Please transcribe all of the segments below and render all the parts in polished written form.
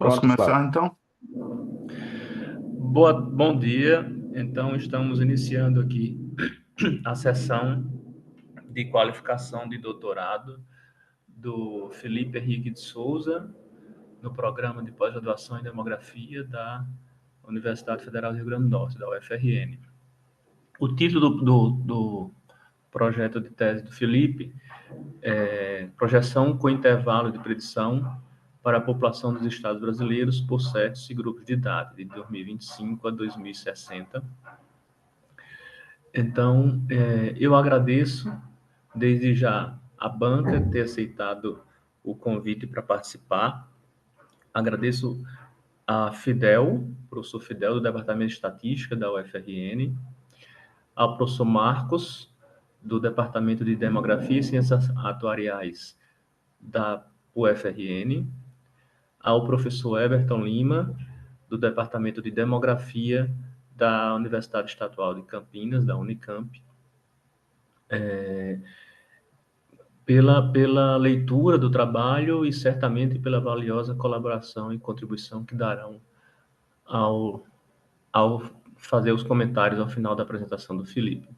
Posso Pronto, Flávio. começar então? Bom dia. Então, estamos iniciando aqui a sessão de qualificação de doutorado do Felipe Henrique de Souza, no programa de pós-graduação em demografia da Universidade Federal do Rio Grande do Norte, da UFRN. O título do projeto de tese do Felipe é Projeção com intervalo de predição para a população dos estados brasileiros por sexos e grupos de idade, de 2025 a 2060. Então, eu agradeço desde já a banca ter aceitado o convite para participar. Agradeço a Fidel, professor Fidel, do Departamento de Estatística da UFRN, ao professor Marcos, do Departamento de Demografia e Ciências Atuariais da UFRN, ao professor Everton Lima, do Departamento de Demografia da Universidade Estadual de Campinas, da Unicamp, pela leitura do trabalho e certamente pela valiosa colaboração e contribuição que darão ao fazer os comentários ao final da apresentação do Felipe.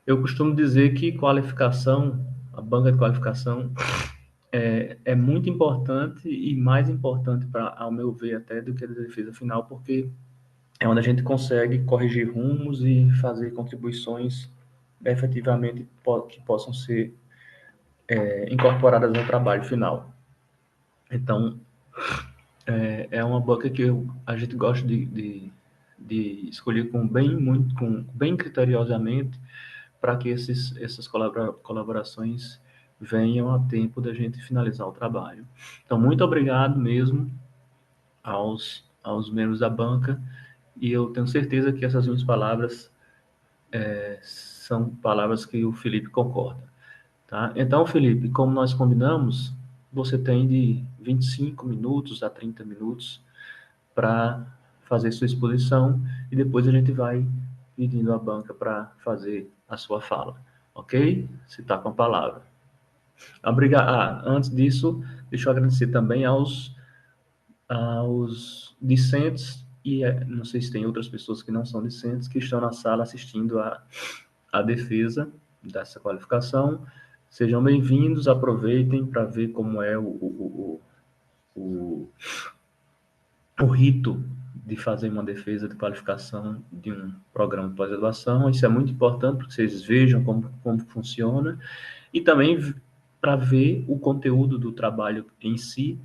Eu costumo dizer que qualificação, a banca de qualificação, é muito importante e mais importante, ao meu ver, até do que a defesa final, porque é onde a gente consegue corrigir rumos e fazer contribuições efetivamente que possam ser incorporadas no trabalho final. Então, é uma banca que a gente gosta de escolher bem criteriosamente para que essas colaborações venham a tempo da gente finalizar o trabalho. Então, muito obrigado mesmo aos membros da banca, e eu tenho certeza que essas minhas palavras são palavras que o Felipe concorda. Tá? Então, Felipe, como nós combinamos, você tem de 25 minutos a 30 minutos para fazer sua exposição e depois a gente vai pedindo à banca para fazer a sua fala. Ok? Você está com a palavra. Antes disso, deixa eu agradecer também aos discentes, e não sei se tem outras pessoas que não são discentes, que estão na sala assistindo a defesa dessa qualificação. Sejam bem-vindos, aproveitem para ver como é o, o rito de fazer uma defesa de qualificação de um programa de pós-graduação. Isso é muito importante para que vocês vejam como funciona e também para ver o conteúdo do trabalho em si,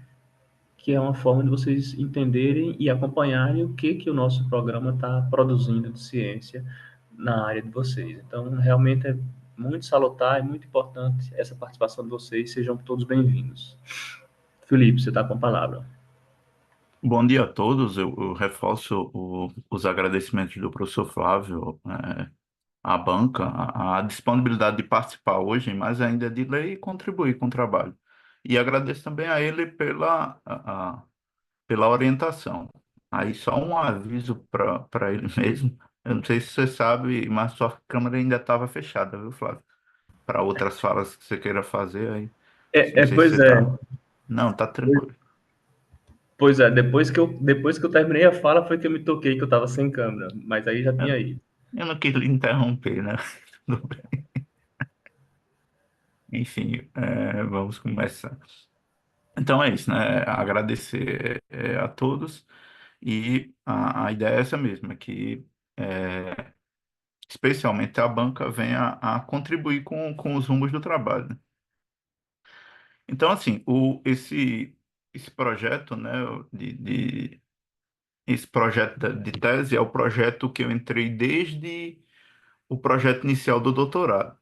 que é uma forma de vocês entenderem e acompanharem o que o nosso programa está produzindo de ciência na área de vocês. Então, realmente é muito salutar e muito importante essa participação de vocês. Sejam todos bem-vindos. Felipe, você está com a palavra. Bom dia a todos. Eu reforço os agradecimentos do professor Flávio, à banca, a disponibilidade de participar hoje, mas ainda de ler e contribuir com o trabalho. E agradeço também a ele pela orientação. Aí só um aviso para ele mesmo. Eu não sei se você sabe, mas sua câmera ainda estava fechada, viu, Flávio? Para outras falas que você queira fazer aí. Não sei se você Pois é. está. Não, tá tranquilo. Pois é, depois que eu terminei a fala foi que eu me toquei que eu estava sem câmera, mas aí já tinha ido. Eu não quis lhe interromper, né? Tudo bem. Enfim, vamos começar. Então é isso, né? Agradecer a todos e a ideia é essa mesma, que especialmente a banca venha a contribuir com os rumos do trabalho, né? Então, assim, esse projeto, né, esse projeto de tese é o projeto que eu entrei desde o projeto inicial do doutorado.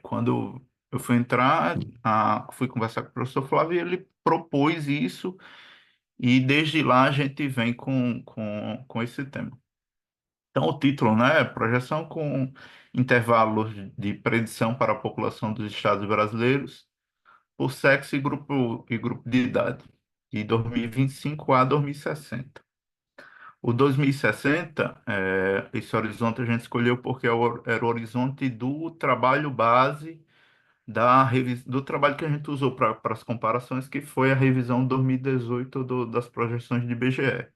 Quando eu fui entrar, fui conversar com o professor Flávio e ele propôs isso, e desde lá a gente vem com esse tema. Então, o título, né, é Projeção com intervalos de predição para a população dos estados brasileiros por sexo e grupo de idade, de 2025 a 2060. O 2060, esse horizonte a gente escolheu porque era o horizonte do trabalho base do trabalho que a gente usou para as comparações, que foi a revisão 2018 das projeções de IBGE,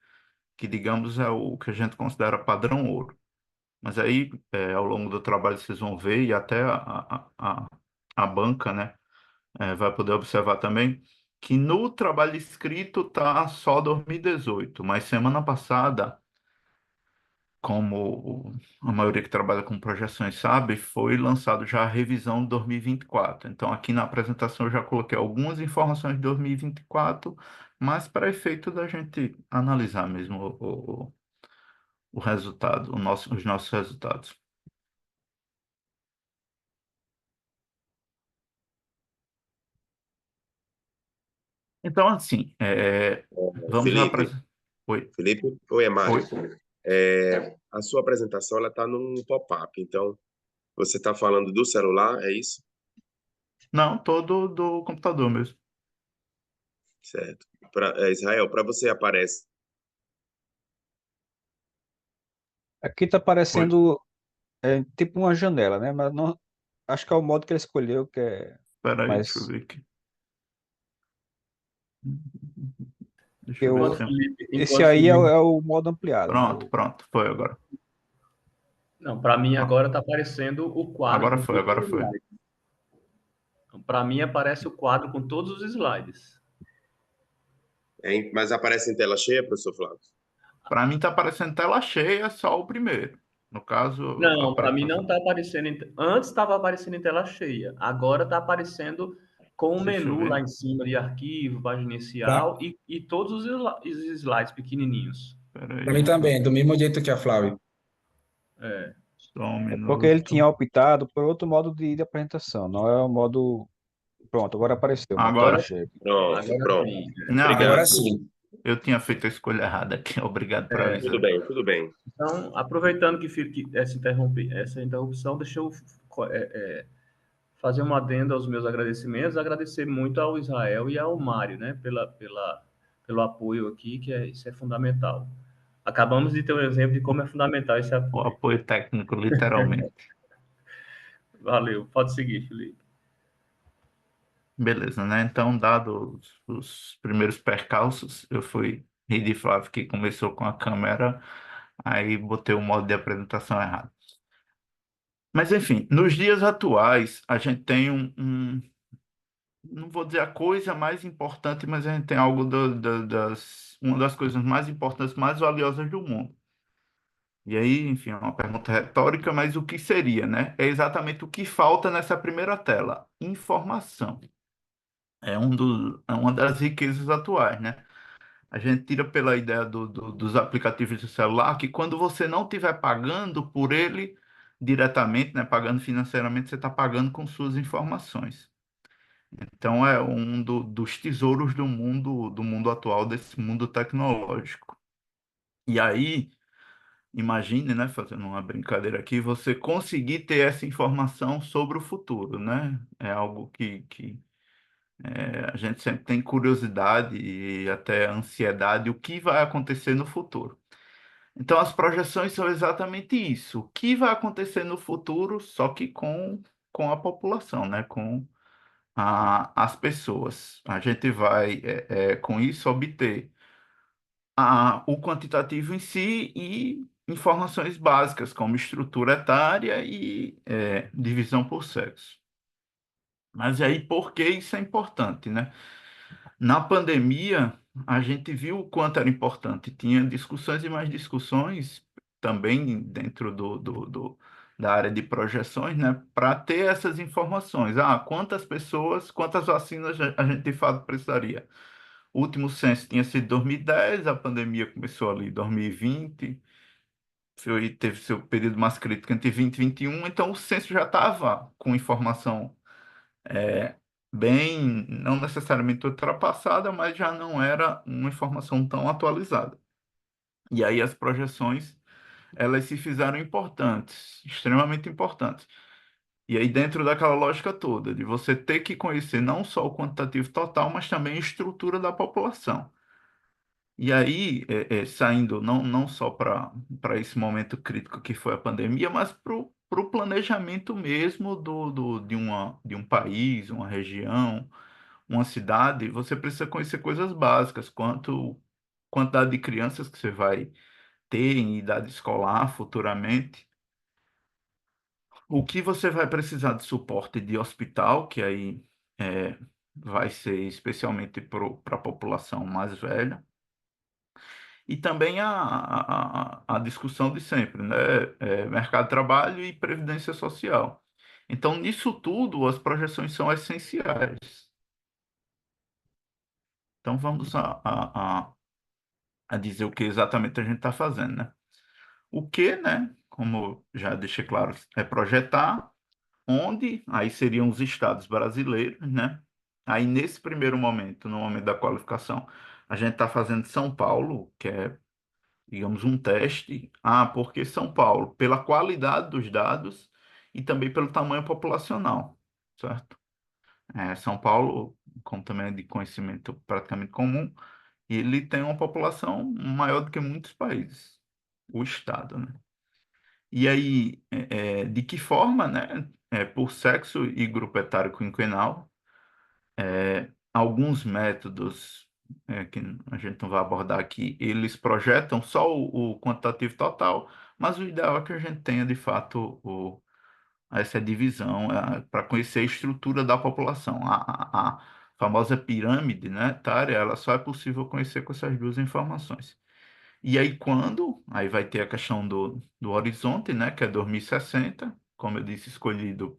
que, digamos, é o que a gente considera padrão ouro. Mas aí, ao longo do trabalho, vocês vão ver, e até a banca, né, vai poder observar também, que no trabalho escrito tá só 2018, mas semana passada, como a maioria que trabalha com projeções sabe, foi lançado já a revisão de 2024. Então, aqui na apresentação eu já coloquei algumas informações de 2024, mas para efeito da gente analisar mesmo o resultado, os nossos resultados. Então, assim, vamos já Felipe, apresentar. Oi, Felipe, oi, é Mário. oi. A sua apresentação ela está num pop-up, então você está falando do celular, é isso? Não, todo do computador mesmo. Certo. Israel, para você aparece. Aqui tá Oi, parecendo tipo uma janela, né? Mas não, acho que é o modo que ele escolheu, que é espera aí, deixa eu mais. ver aqui. Deixa eu ver Eu, se... esse Enquanto aí é, Felipe, é o modo ampliado, né? Pronto, pronto, foi agora. não, para mim Ah, agora está aparecendo o quadro agora com foi, todos agora os foi. slides. Para mim aparece o quadro com todos os slides. Mas aparece em tela cheia, professor Flávio? Para mim tá aparecendo tela cheia, só o primeiro. No caso, a Não, para mim não apresentação. está aparecendo. Antes estava aparecendo em tela cheia. Agora está aparecendo com o Deixa eu menu lá ver. em cima de arquivo, página Para inicial e todos os slides pequenininhos. Espera mim aí, também, do mesmo jeito que a Flávia. É, só um É porque ele minuto. tinha optado por outro modo de apresentação, não é o modo. Pronto, agora apareceu o modo tela agora, Agora. cheia. Pronto, agora pronto. sim. Não, Agora Obrigado. sim. eu tinha feito a escolha errada aqui. Obrigado por É, Tudo avisar. bem, tudo bem. então, aproveitando que essa interrupção, deixa eu fazer uma adenda aos meus agradecimentos, agradecer muito ao Israel e ao Mário, né, pelo apoio aqui, isso é fundamental. Acabamos de ter um exemplo de como é fundamental esse O apoio. apoio técnico, literalmente. Valeu, pode seguir, Felipe. Beleza, né? Então, dados os primeiros percalços, eu fui rir de Flávio que começou com a câmera, aí botei o modo de apresentação errado. Mas, enfim, nos dias atuais, a gente tem não vou dizer a coisa mais importante, mas a gente tem algo uma das coisas mais importantes, mais valiosas do mundo. E aí, enfim, é uma pergunta retórica, mas o que seria, né? É exatamente o que falta nessa primeira tela: informação. É uma das riquezas atuais, né? A gente tira pela ideia dos aplicativos de celular que quando você não estiver pagando por ele diretamente, né, pagando financeiramente, você está pagando com suas informações. Então é dos tesouros do mundo atual, desse mundo tecnológico. E aí, imagine, né, fazendo uma brincadeira aqui, você conseguir ter essa informação sobre o futuro, né? É algo que a gente sempre tem curiosidade e até ansiedade, o que vai acontecer no futuro. Então, as projeções são exatamente isso. O que vai acontecer no futuro, só que com a população, né? Com as pessoas. A gente vai, com isso, obter o quantitativo em si e informações básicas, como estrutura etária e divisão por sexo. Mas e aí, por que isso é importante, né? Na pandemia, a gente viu o quanto era importante. Tinha discussões e mais discussões também dentro da área de projeções, né, para ter essas informações. Quantas pessoas, quantas vacinas a gente de fato precisaria? O último censo tinha sido 2010, a pandemia começou ali em 2020, teve seu período mais crítico entre 20 e 21, então o censo já estava com informação é, bem, não necessariamente ultrapassada, mas já não era uma informação tão atualizada. E aí as projeções, elas se fizeram importantes, extremamente importantes. E aí dentro daquela lógica toda, de você ter que conhecer não só o quantitativo total, mas também a estrutura da população. E aí, saindo não só para esse momento crítico que foi a pandemia, mas o planejamento mesmo de um país, uma região, uma cidade, você precisa conhecer coisas básicas, quantidade de crianças que você vai ter em idade escolar futuramente, o que você vai precisar de suporte de hospital, que aí é, vai ser especialmente para a população mais velha, e também a discussão de sempre, né? Mercado de trabalho e previdência social. Então, nisso tudo, as projeções são essenciais. Então, vamos a dizer o que exatamente a gente está fazendo, né? O que, né? Como já deixei claro, é projetar onde, aí seriam os estados brasileiros, né? Aí, nesse primeiro momento, no momento da qualificação, a gente está fazendo São Paulo, que é, digamos, um teste. Ah, porque São Paulo? Pela qualidade dos dados e também pelo tamanho populacional, certo? São Paulo, como também é de conhecimento praticamente comum, ele tem uma população maior do que muitos países, o estado, né? E aí, de que forma, né? Por sexo e grupo etário quinquenal, alguns métodos que a gente não vai abordar aqui, eles projetam só o quantitativo total, mas o ideal é que a gente tenha, de fato, essa divisão para conhecer a estrutura da população. A famosa pirâmide, né, etária, ela só é possível conhecer com essas duas informações. E aí, aí vai ter a questão do horizonte, né, que é 2060, como eu disse, escolhido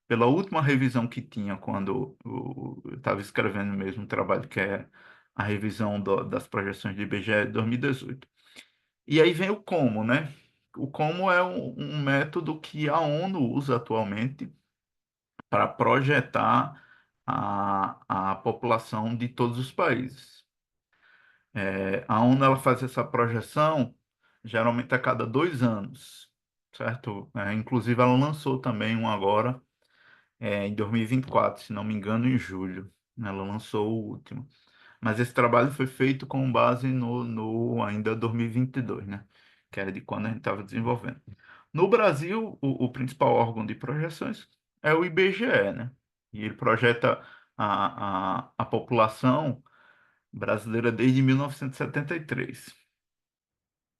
pela última revisão que tinha quando eu estava escrevendo mesmo um trabalho que é a revisão das projeções de IBGE de 2018. E aí vem o como, né? O como é um método que a ONU usa atualmente para projetar a população de todos os países. A ONU ela faz essa projeção geralmente a cada 2 anos, certo? Inclusive ela lançou também um agora em 2024, se não me engano, em julho. Ela lançou o último. Mas esse trabalho foi feito com base no ainda 2022, né? Que era de quando a gente estava desenvolvendo. No Brasil, o principal órgão de projeções é o IBGE, né? E ele projeta a população brasileira desde 1973.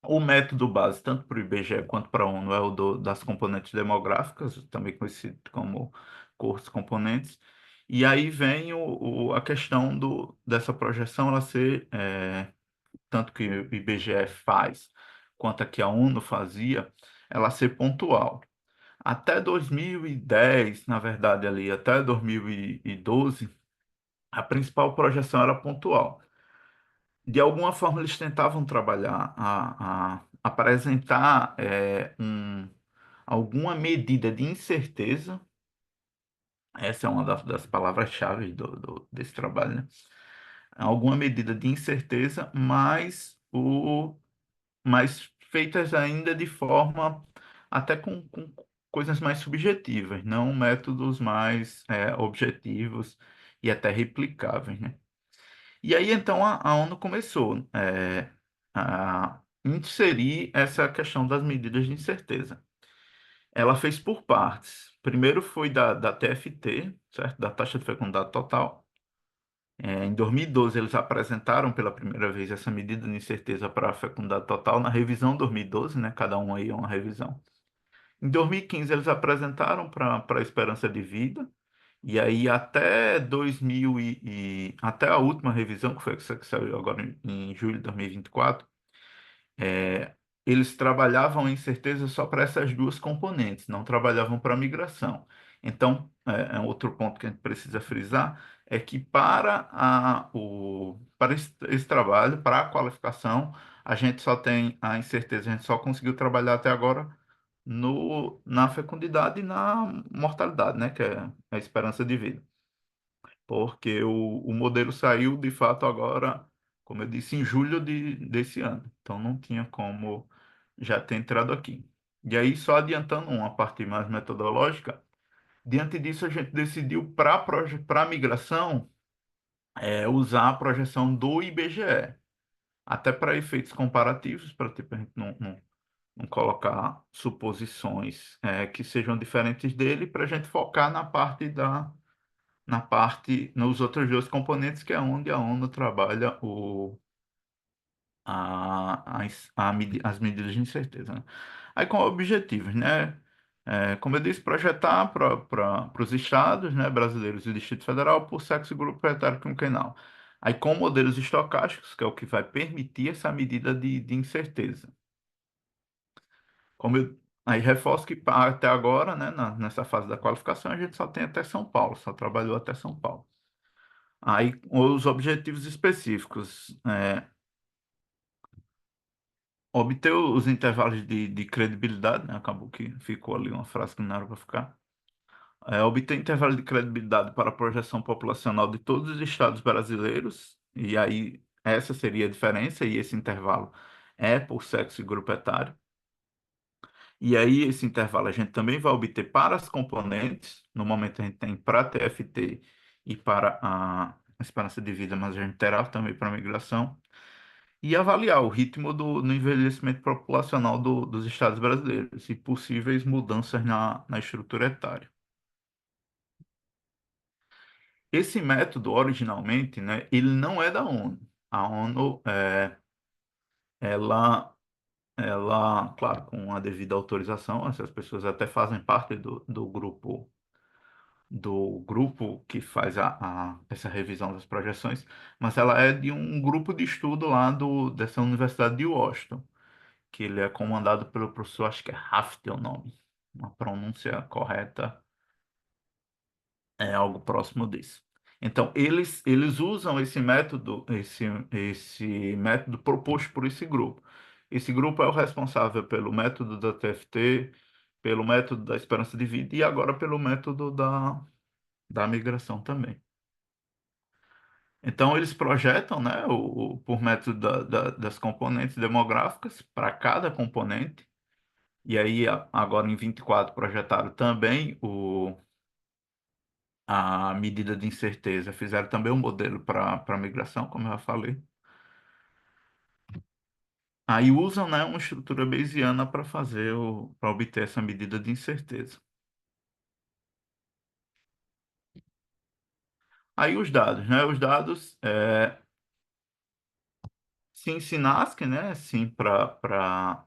O método base, tanto para o IBGE quanto para a ONU, é o das componentes demográficas, também conhecido como cores componentes. E aí vem a questão dessa projeção, ela ser, tanto que o IBGE faz, quanto a que a ONU fazia, ela ser pontual. Até 2010, na verdade, ali, até 2012, a principal projeção era pontual. De alguma forma, eles tentavam trabalhar a apresentar alguma medida de incerteza. Essa é uma das palavras-chave desse trabalho, né? Alguma medida de incerteza, mas feitas ainda de forma até com coisas mais subjetivas, não métodos mais objetivos e até replicáveis, né? E aí, então, a ONU começou a inserir essa questão das medidas de incerteza. Ela fez por partes. Primeiro foi da TFT, certo? Da taxa de fecundidade total. Em 2012, eles apresentaram pela primeira vez essa medida de incerteza para a fecundidade total na revisão 2012, né? Cada um aí é uma revisão. Em 2015, eles apresentaram para a esperança de vida. E aí, até 2000 até a última revisão, que foi essa que saiu agora em julho de 2024, é, eles trabalhavam em certeza só para essas duas componentes, não trabalhavam para a migração. Então, é um outro ponto que a gente precisa frisar, é que para esse trabalho, para a qualificação, a gente só tem a incerteza, a gente só conseguiu trabalhar até agora na fecundidade e na mortalidade, né, que é a esperança de vida. Porque o modelo saiu de fato agora, como eu disse, em julho desse ano. Então não tinha como já ter entrado aqui. E aí, só adiantando uma parte mais metodológica, diante disso a gente decidiu para a migração usar a projeção do IBGE, até para efeitos comparativos, para tipo, a gente não colocar suposições que sejam diferentes dele para a gente focar nos outros dois componentes, que é onde a ONU trabalha as medidas de incerteza, né? Aí com objetivos, né? Como eu disse, projetar para os estados, né, brasileiros e Distrito Federal por sexo e grupo etário quinquenal. Aí com modelos estocásticos, que é o que vai permitir essa medida de incerteza. Como eu, aí reforço que até agora, né, nessa fase da qualificação, a gente só tem até São Paulo, só trabalhou até São Paulo. Aí os objetivos específicos, obter os intervalos de credibilidade, né, acabou que ficou ali uma frase que não era para ficar. Obter intervalo de credibilidade para a projeção populacional de todos os estados brasileiros, e aí essa seria a diferença, e esse intervalo é por sexo e grupo etário. E aí, esse intervalo a gente também vai obter para as componentes. No momento, a gente tem para a TFT e para a esperança de vida, mas a gente terá também para a migração. E avaliar o ritmo do envelhecimento populacional dos estados brasileiros e possíveis mudanças na estrutura etária. Esse método, originalmente, né, ele não é da ONU. A ONU, ela claro, com a devida autorização, essas pessoas até fazem parte do grupo que faz essa revisão das projeções, mas ela é de um grupo de estudo lá dessa Universidade de Washington, que ele é comandado pelo professor, acho que é Haft é o nome, uma pronúncia correta é algo próximo disso. Então, eles usam esse método proposto por esse grupo. Esse grupo é o responsável pelo método da TFT, pelo método da esperança de vida e agora pelo método da migração também. Então, eles projetam, né, por método das componentes demográficas para cada componente. E aí, agora em 24, projetaram também a medida de incerteza. Fizeram também um modelo para migração, como eu já falei. Aí usam, né, uma estrutura bayesiana para obter essa medida de incerteza. Aí os dados, né? Os dados, sim, SINASC, né? Sim, para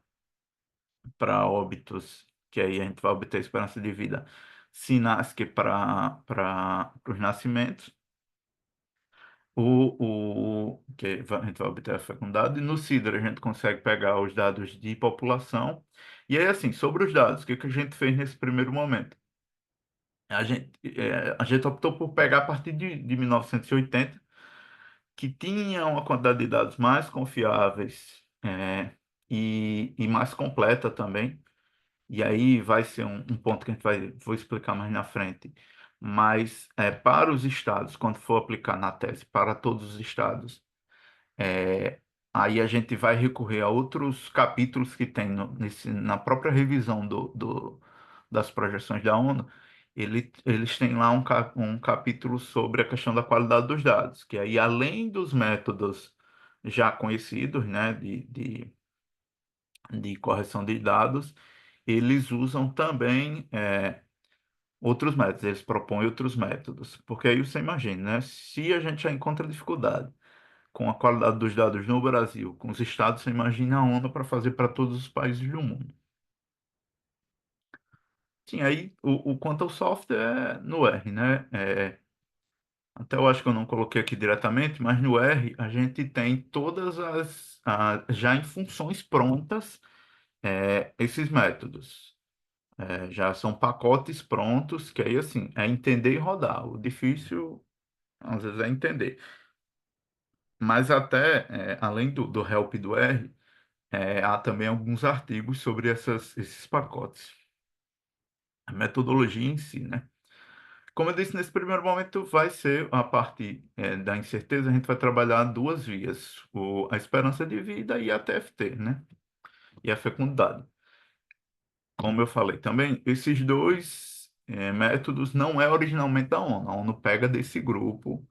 óbitos, que aí a gente vai obter esperança de vida. SINASC para os nascimentos. A gente vai obter a fecundidade. E no CIDR a gente consegue pegar os dados de população. E aí, assim, sobre os dados, o que a gente fez nesse primeiro momento? A gente optou por pegar a partir de 1980, que tinha uma quantidade de dados mais confiáveis, e mais completa também. E aí vai ser um ponto que vou explicar mais na frente. Mas para os estados, quando for aplicar na tese, para todos os estados, é, aí a gente vai recorrer a outros capítulos que tem na própria revisão das projeções da ONU. Eles têm lá um capítulo sobre a questão da qualidade dos dados, que aí, além dos métodos já conhecidos, né, de correção de dados, eles usam também outros métodos, eles propõem outros métodos. Porque aí você imagina, né, se a gente já encontra dificuldade com a qualidade dos dados no Brasil, com os estados, você imagina a ONU para fazer para todos os países do mundo. Sim, aí quanto ao software no R, né? Até eu acho que eu não coloquei aqui diretamente, mas no R a gente tem todas já em funções prontas, esses métodos. Já são pacotes prontos, que aí assim, é entender e rodar. O difícil, às vezes, é entender. Mas até, além do help do R, há também alguns artigos sobre esses pacotes. A metodologia em si, né? Como eu disse, nesse primeiro momento vai ser a parte da incerteza, a gente vai trabalhar duas vias, a esperança de vida e a TFT, né? E a fecundidade. Como eu falei também, esses dois métodos não é originalmente da ONU. A ONU pega desse grupo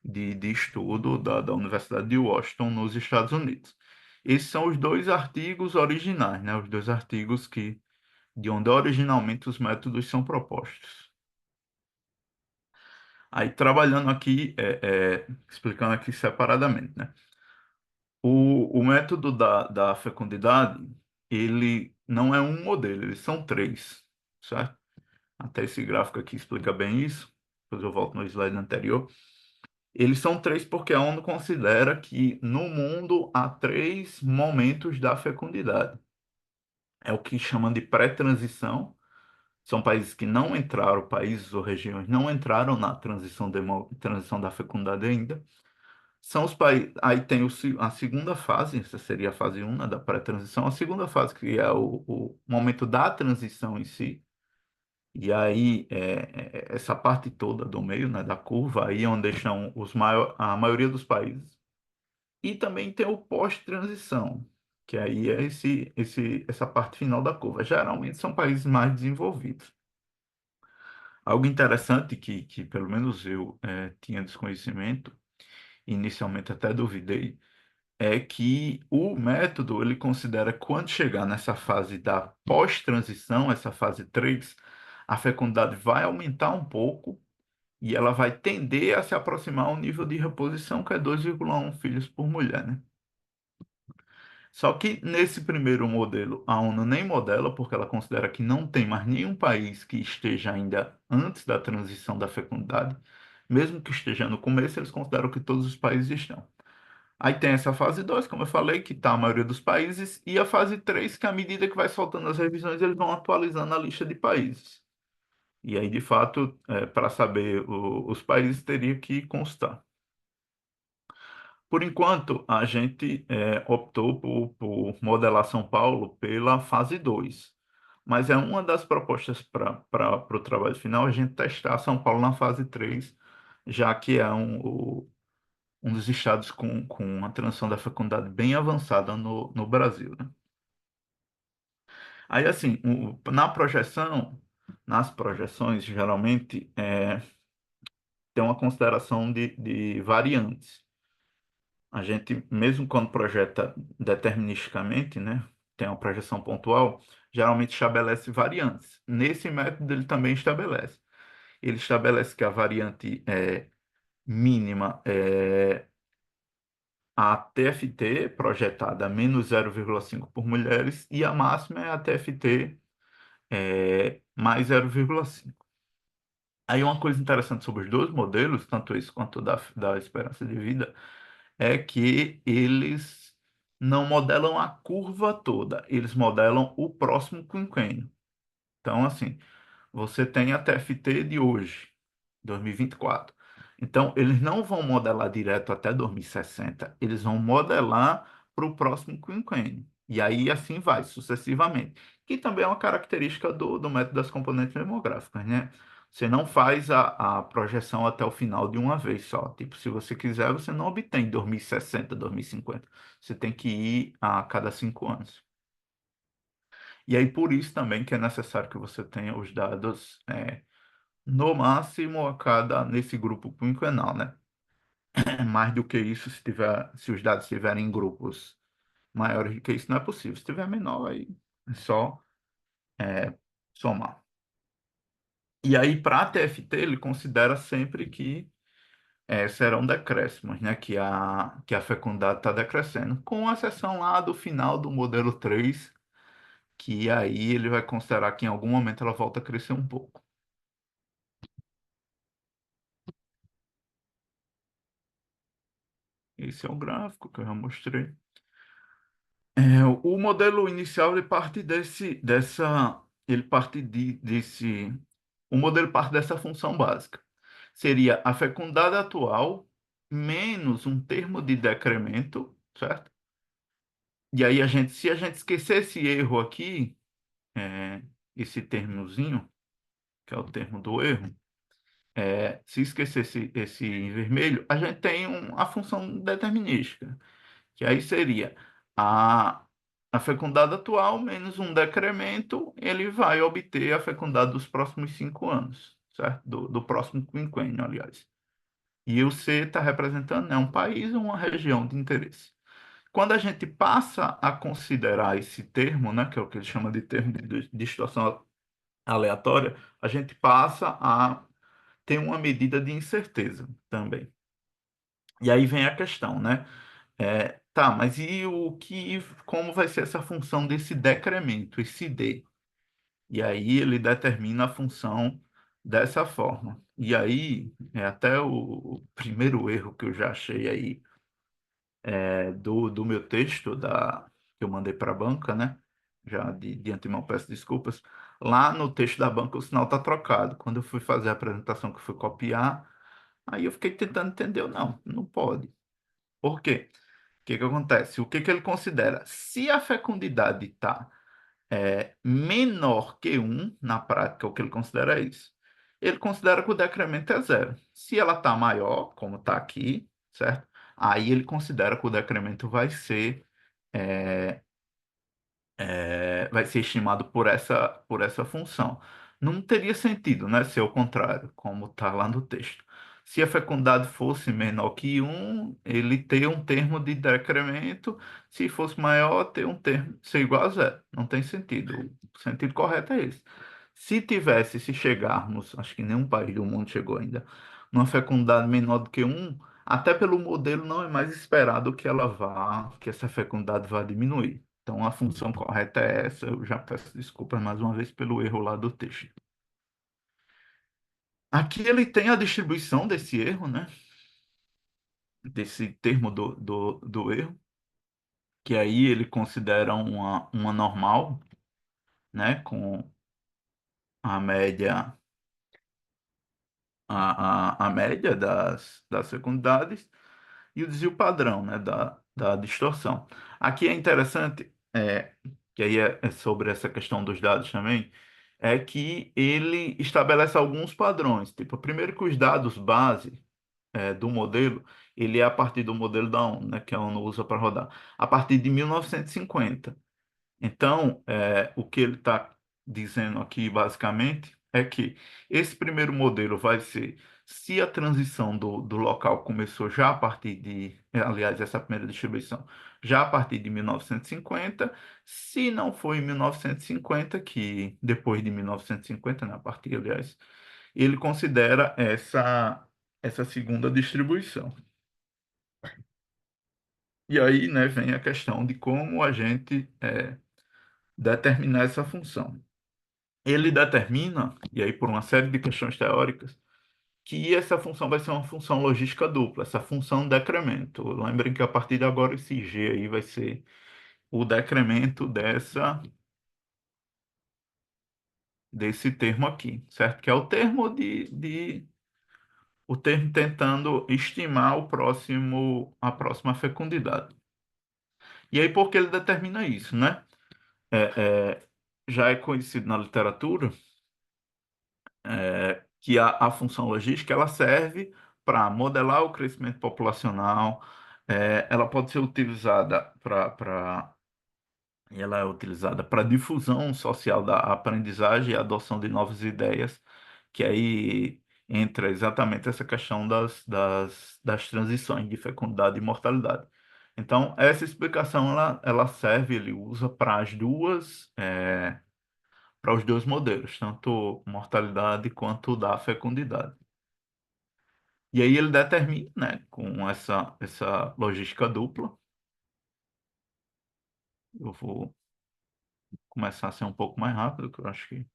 de estudo da Universidade de Washington, nos Estados Unidos. Esses são os dois artigos originais, né? Os dois artigos de onde originalmente os métodos são propostos. Aí, trabalhando aqui, explicando aqui separadamente, né? O método da fecundidade, ele não é um modelo, eles são três, certo? Até esse gráfico aqui explica bem isso. Depois eu volto no slide anterior. Eles são três porque a ONU considera que no mundo há três momentos da fecundidade. É o que chamam de pré-transição. São países que não entraram, países ou regiões não entraram na transição da fecundidade ainda. São os países. Aí tem a segunda fase, essa seria a fase 1, né, da pré-transição. A segunda fase, que é o momento da transição em si. E aí, essa parte toda do meio, né, da curva, aí é onde estão a maioria dos países. E também tem o pós-transição, que aí é essa parte final da curva. Geralmente são países mais desenvolvidos. Algo interessante que pelo menos eu tinha desconhecimento, inicialmente até duvidei, é que o método ele considera que quando chegar nessa fase da pós-transição, essa fase 3, a fecundidade vai aumentar um pouco e ela vai tender a se aproximar ao nível de reposição, que é 2,1 filhos por mulher, né? Só que nesse primeiro modelo, a ONU nem modela, porque ela considera que não tem mais nenhum país que esteja ainda antes da transição da fecundidade. Mesmo que esteja no começo, eles consideram que todos os países estão. Aí tem essa fase 2, como eu falei, que está a maioria dos países, e a fase 3, que à medida que vai soltando as revisões, eles vão atualizando a lista de países. E aí, de fato, para saber os países, teria que constar. Por enquanto, a gente optou por modelar São Paulo pela fase 2. Mas é uma das propostas para o trabalho final a gente testar São Paulo na fase 3, já que é um dos estados com a transição da fecundidade bem avançada no Brasil, né? Aí, assim, nas projeções, geralmente, tem uma consideração de variantes. A gente, mesmo quando projeta deterministicamente, né, tem uma projeção pontual, geralmente estabelece variantes. Nesse método, ele também estabelece. Ele estabelece que a variante mínima é a TFT, projetada a menos 0,5 por mulheres, e a máxima é a TFT mais 0,5. Aí uma coisa interessante sobre os dois modelos, tanto esse quanto da esperança de vida, é que eles não modelam a curva toda, eles modelam o próximo quinquênio. Então, assim, você tem a TFT de hoje, 2024. Então, eles não vão modelar direto até 2060, eles vão modelar para o próximo quinquênio. E aí, assim vai, sucessivamente. Que também é uma característica do método das componentes demográficas, né? Você não faz a projeção até o final de uma vez só. Tipo, se você quiser, você não obtém 2060, 2050. Você tem que ir a cada 5 anos. E aí, por isso também que é necessário que você tenha os dados no máximo nesse grupo quinquenal, né? Mais do que isso, se os dados estiverem em grupos maiores do que isso, não é possível. Se estiver menor, aí é só somar. E aí, para a TFT, ele considera sempre que serão decréscimos, né? Que a fecundidade está decrescendo, com exceção lá do final do modelo 3, que aí ele vai considerar que em algum momento ela volta a crescer um pouco. Esse é o gráfico que eu já mostrei. O modelo inicial ele parte o modelo parte dessa função básica. Seria a fecundidade atual menos um termo de decremento, certo? E aí se a gente esquecer esse erro aqui, esse termozinho, que é o termo do erro, se esquecer esse em vermelho, a gente tem a função determinística, que aí seria a, a fecundidade atual menos um decremento, ele vai obter a fecundidade dos próximos 5 anos, certo? Do próximo quinquênio, aliás. E o C está representando um país ou uma região de interesse. Quando a gente passa a considerar esse termo, né, que é o que ele chama de termo de distorção aleatória, a gente passa a ter uma medida de incerteza também. E aí vem a questão, né? Tá, mas como vai ser essa função desse decremento, esse D? E aí ele determina a função dessa forma. E aí, é até o primeiro erro que eu já achei aí do meu texto que eu mandei para a banca, né? Já de antemão peço desculpas. Lá no texto da banca o sinal está trocado. Quando eu fui fazer a apresentação que eu fui copiar, aí eu fiquei tentando entender, não pode. Por quê? O que que acontece? O que que ele considera? Se a fecundidade está menor que um na prática, o que ele considera é isso. Ele considera que o decremento é zero. Se ela está maior, como está aqui, certo? Aí ele considera que o decremento é, vai ser estimado por essa função. Não teria sentido, né, ser o contrário, como está lá no texto. Se a fecundidade fosse menor que um, ele ter um termo de decremento. Se fosse maior, ter um termo ser igual a zero. Não tem sentido. O sentido correto é esse. Se chegarmos, acho que nenhum país do mundo chegou ainda, numa fecundidade menor do que um, até pelo modelo não é mais esperado que essa fecundidade vá diminuir. Então, a função correta é essa. Eu já peço desculpas mais uma vez pelo erro lá do texto. Aqui ele tem a distribuição desse erro, né? Desse termo do erro, que aí ele considera uma normal, né? Com a média, a média das fecundidades e o desvio padrão, né? Da distorção. Aqui é interessante, que aí é sobre essa questão dos dados também, é que ele estabelece alguns padrões. Tipo, primeiro que os dados base do modelo, ele é a partir do modelo da ONU, né, que a ONU usa para rodar, a partir de 1950. Então, o que ele está dizendo aqui, basicamente, é que esse primeiro modelo vai ser se a transição do local começou já a partir aliás, essa primeira distribuição, já a partir de 1950, se não foi em 1950, que depois de 1950, né, a partir, aliás, ele considera essa segunda distribuição. E aí, né, vem a questão de como a gente determinar essa função. Ele determina, e aí por uma série de questões teóricas, que essa função vai ser uma função logística dupla, essa função decremento. Lembrem que a partir de agora esse G aí vai ser o decremento desse termo aqui, certo? Que é o termo o termo tentando estimar a próxima fecundidade. E aí, por que ele determina isso, né? Já é conhecido na literatura que a função logística ela serve para modelar o crescimento populacional, ela pode ser utilizada ela é utilizada para difusão social da aprendizagem e adoção de novas ideias, que aí entra exatamente essa questão das transições de fecundidade e mortalidade. Então, essa explicação ela serve, ele usa para os dois modelos, tanto mortalidade quanto da fecundidade. E aí ele determina, né, com essa logística dupla, eu vou começar a ser um pouco mais rápido, que eu acho que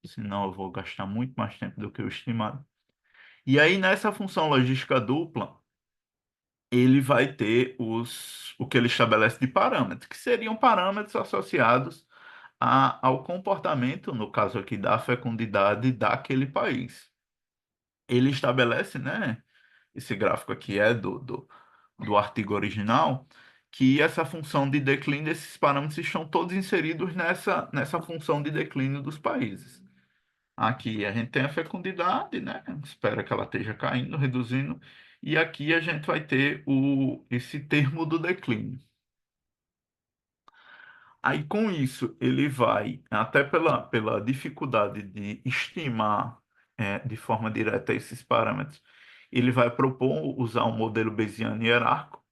senão eu vou gastar muito mais tempo do que o estimado. E aí nessa função logística dupla, ele vai ter o que ele estabelece de parâmetros, que seriam parâmetros associados ao comportamento, no caso aqui, da fecundidade daquele país. Ele estabelece, né, esse gráfico aqui é do artigo original, que essa função de declínio desses parâmetros estão todos inseridos nessa função de declínio dos países. Aqui a gente tem a fecundidade, né? Espera que ela esteja caindo, reduzindo, e aqui a gente vai ter esse termo do declínio. Aí, com isso, ele vai, até pela dificuldade de estimar de forma direta esses parâmetros, ele vai propor usar um modelo Bayesiano hierárquico,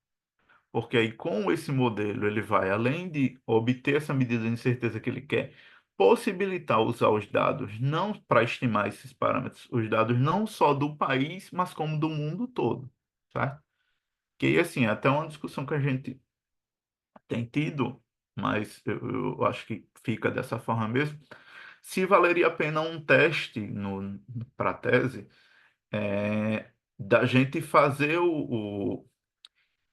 Porque aí, com esse modelo, ele vai, além de obter essa medida de incerteza que ele quer, possibilitar usar os dados não para estimar esses parâmetros, os dados não só do país, mas como do mundo todo, certo? Que aí, assim, é até uma discussão que a gente tem tido, mas eu acho que fica dessa forma mesmo. Se valeria a pena um teste para a tese, da gente fazer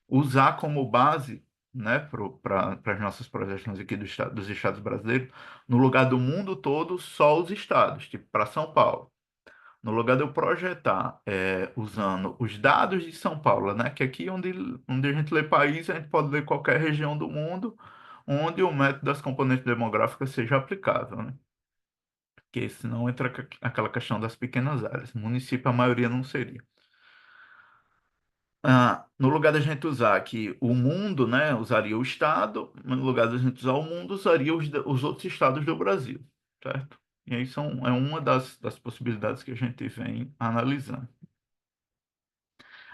usar como base, né, para as nossas projeções aqui dos estados brasileiros, no lugar do mundo todo, só os estados, tipo para São Paulo. No lugar de eu projetar usando os dados de São Paulo, né, que aqui onde a gente lê país, a gente pode ler qualquer região do mundo onde o método das componentes demográficas seja aplicável, né? Porque senão entra aquela questão das pequenas áreas. Município, a maioria não seria. No lugar da gente usar aqui o mundo, né, usaria o estado, mas no lugar da gente usar o mundo, usaria os outros estados do Brasil, certo? E aí é uma das possibilidades que a gente vem analisando.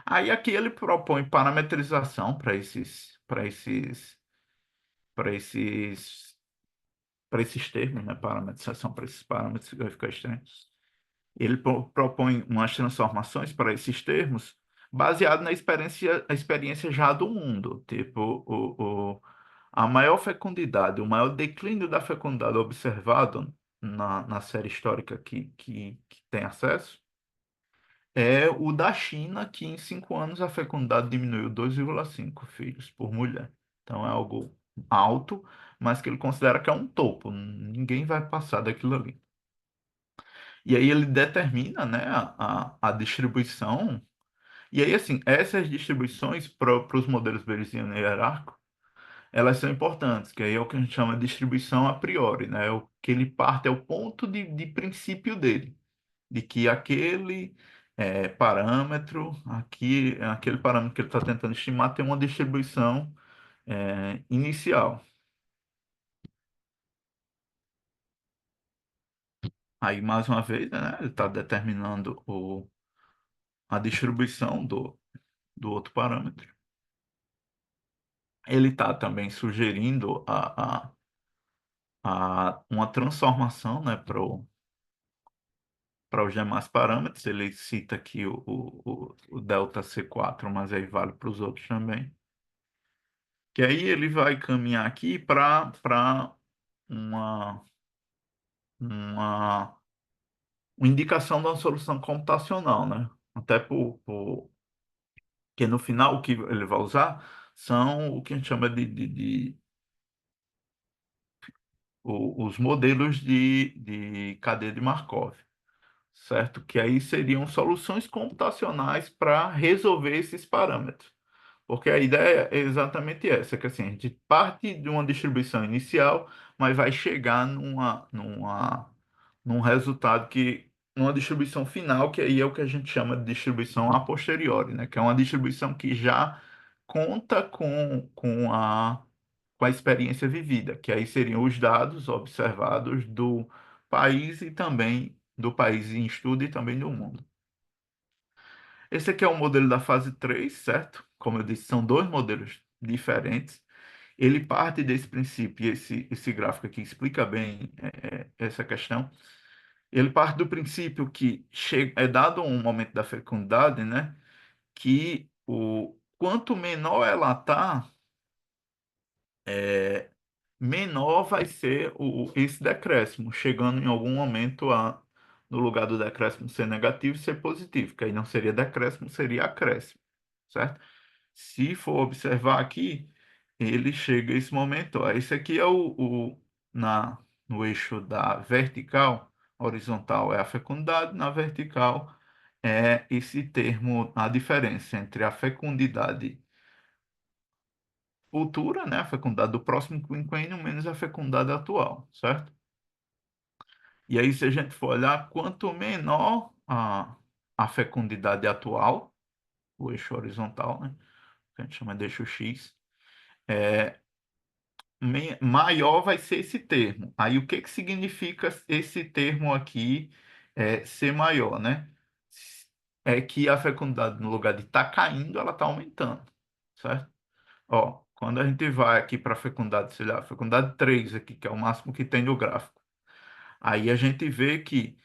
Aí aqui ele propõe parametrização para esses termos, né, parametrização para esses parâmetros, vai ficar estranho. Ele propõe umas transformações para esses termos baseado na a experiência já do mundo. Tipo, a maior fecundidade, o maior declínio da fecundidade observado na série histórica que tem acesso é o da China, que em 5 anos a fecundidade diminuiu 2,5 filhos por mulher. Então é algo alto, mas que ele considera que é um topo. Ninguém vai passar daquilo ali. E aí ele determina, né, a distribuição. E aí, assim, essas distribuições para os modelos bayesiano hierárquico, elas são importantes, que aí é o que a gente chama de distribuição a priori, né? O que ele parte é o ponto de princípio dele, de que parâmetro, aquele parâmetro que ele está tentando estimar tem uma distribuição inicial. Aí, mais uma vez, né, ele está determinando a distribuição do outro parâmetro. Ele está também sugerindo uma transformação, né, para os demais parâmetros. Ele cita aqui o delta C4, mas aí vale para os outros também. Que aí ele vai caminhar aqui para uma, uma, uma indicação de uma solução computacional, né? Até que no final o que ele vai usar são o que a gente chama os modelos de cadeia de Markov, certo? Que aí seriam soluções computacionais para resolver esses parâmetros. Porque a ideia é exatamente essa, que assim, a gente parte de uma distribuição inicial, mas vai chegar num resultado numa distribuição final, que aí é o que a gente chama de distribuição a posteriori, né? Que é uma distribuição que já conta com a experiência vivida, que aí seriam os dados observados do país e também do país em estudo e também do mundo. Esse aqui é o modelo da fase 3, certo? Como eu disse, são dois modelos diferentes. Ele parte desse princípio, e esse gráfico aqui explica bem essa questão. Ele parte do princípio que é dado um momento da fecundidade, né? Que quanto menor ela está, menor vai ser esse decréscimo, chegando em algum momento no lugar do decréscimo ser negativo, ser positivo, que aí não seria decréscimo, seria acréscimo, certo? Se for observar aqui, ele chega a esse momento. Ó, esse aqui é no eixo da vertical, horizontal é a fecundidade, na vertical é esse termo, a diferença entre a fecundidade futura, né, a fecundidade do próximo quinquênio menos a fecundidade atual, certo? E aí, se a gente for olhar, quanto menor a fecundidade atual, o eixo horizontal, né, que a gente chama de eixo X, maior vai ser esse termo. Aí, o que que significa esse termo aqui, ser maior, né? É que a fecundidade, no lugar de estar caindo, ela está aumentando, certo? Ó, quando a gente vai aqui para a fecundidade, sei lá, fecundidade 3 aqui, que é o máximo que tem no gráfico, aí a gente vê que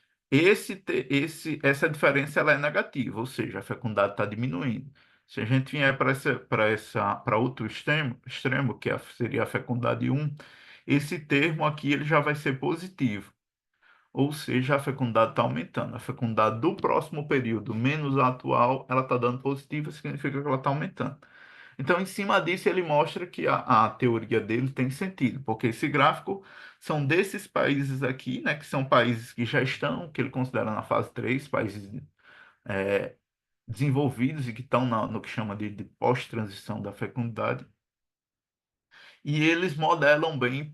essa diferença ela é negativa, ou seja, a fecundidade está diminuindo. Se a gente vier para outro extremo, que seria a fecundidade 1, esse termo aqui ele já vai ser positivo. Ou seja, a fecundidade está aumentando. A fecundidade do próximo período menos a atual, ela está dando positiva, significa que ela está aumentando. Então, em cima disso, ele mostra que a teoria dele tem sentido, porque esse gráfico são desses países aqui, né, que são países que já estão, que ele considera na fase 3 países é, desenvolvidos e que estão no que chama de pós-transição da fecundidade, e eles modelam bem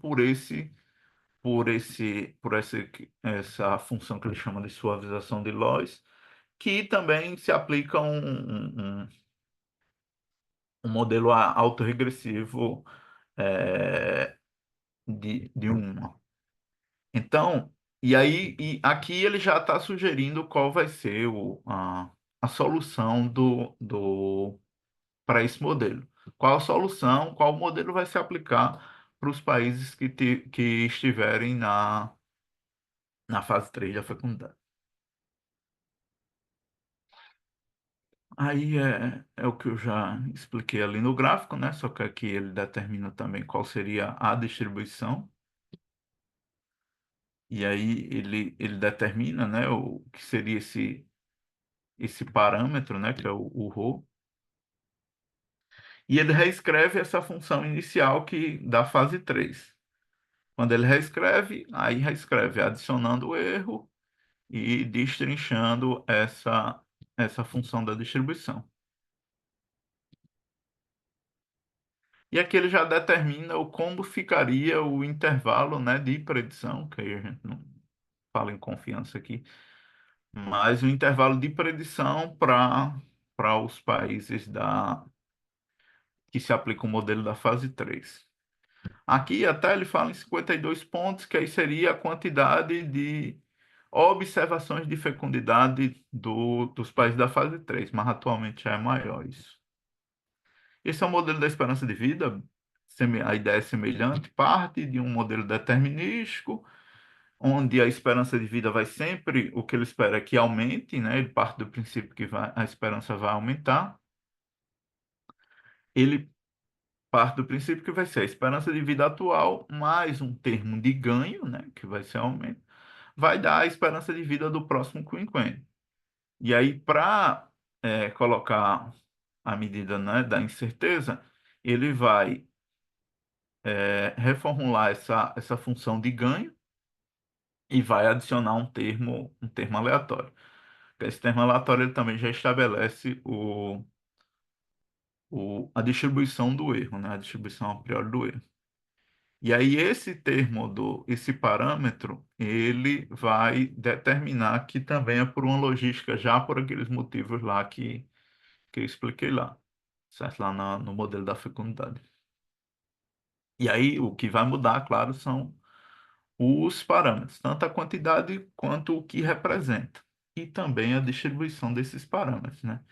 essa função que ele chama de suavização de Loess, que também se aplica um modelo autorregressivo é, de uma. Então, e aqui ele já está sugerindo qual vai ser a solução para esse modelo. Qual a solução, qual modelo vai se aplicar para os países que estiverem na fase 3 da fecundidade. Aí é o que eu já expliquei ali no gráfico, né? Só que aqui ele determina também qual seria a distribuição. E aí ele determina, né, o que seria esse parâmetro, né, que é o ρ. E ele reescreve essa função inicial que da fase 3. Quando ele reescreve, aí reescreve adicionando o erro e destrinchando essa função da distribuição. E aqui ele já determina como ficaria o intervalo, né, de predição, que aí a gente não fala em confiança aqui, mas o intervalo de predição para os países que se aplica o modelo da fase 3. Aqui até ele fala em 52 pontos, que aí seria a quantidade de observações de fecundidade dos países da fase 3, mas atualmente já é maior isso. Esse é o modelo da esperança de vida. A ideia é semelhante, parte de um modelo determinístico, onde a esperança de vida vai sempre, o que ele espera é que aumente, né? Ele parte do princípio que a esperança vai aumentar. Ele parte do princípio que vai ser a esperança de vida atual mais um termo de ganho, né? Que vai ser aumento, vai dar a esperança de vida do próximo quinquênio. E aí, para colocar a medida, né, da incerteza, ele vai reformular essa função de ganho e vai adicionar um termo aleatório. Esse termo aleatório ele também já estabelece a distribuição do erro, né? A distribuição a priori do erro. E aí esse parâmetro, ele vai determinar que também é por uma logística, já por aqueles motivos lá que eu expliquei lá, certo? Lá no modelo da fecundidade. E aí o que vai mudar, claro, são os parâmetros, tanto a quantidade quanto o que representa, e também a distribuição desses parâmetros, né?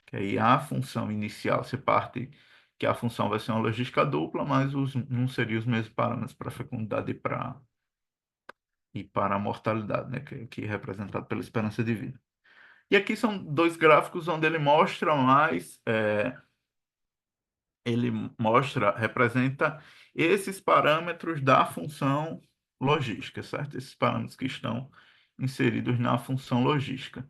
Que aí a função inicial, você parte que a função vai ser uma logística dupla, mas não seriam os mesmos parâmetros para a fecundidade e para a mortalidade, né? Que é representado pela esperança de vida. E aqui são dois gráficos onde ele representa esses parâmetros da função logística, certo? Esses parâmetros que estão inseridos na função logística,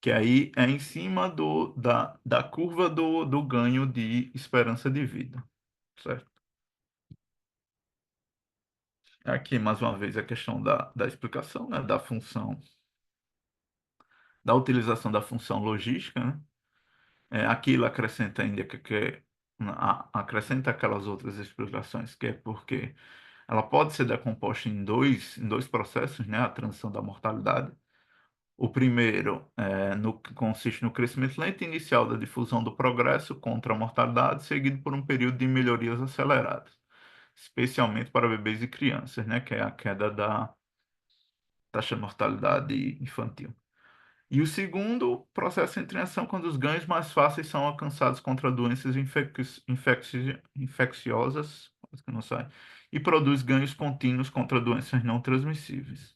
que aí é em cima da curva do ganho de esperança de vida, certo? Aqui, mais uma vez, a questão da explicação, né, da utilização da função logística, né? Aquilo acrescenta ainda acrescenta aquelas outras explicações, que é porque ela pode ser decomposta em dois processos, né? A transição da mortalidade. O primeiro consiste no crescimento lento inicial da difusão do progresso contra a mortalidade, seguido por um período de melhorias aceleradas, especialmente para bebês e crianças, né? Que é a queda da taxa de mortalidade infantil. E o segundo processo entre ação quando os ganhos mais fáceis são alcançados contra doenças infecciosas, quase que não sai, e produz ganhos contínuos contra doenças não transmissíveis.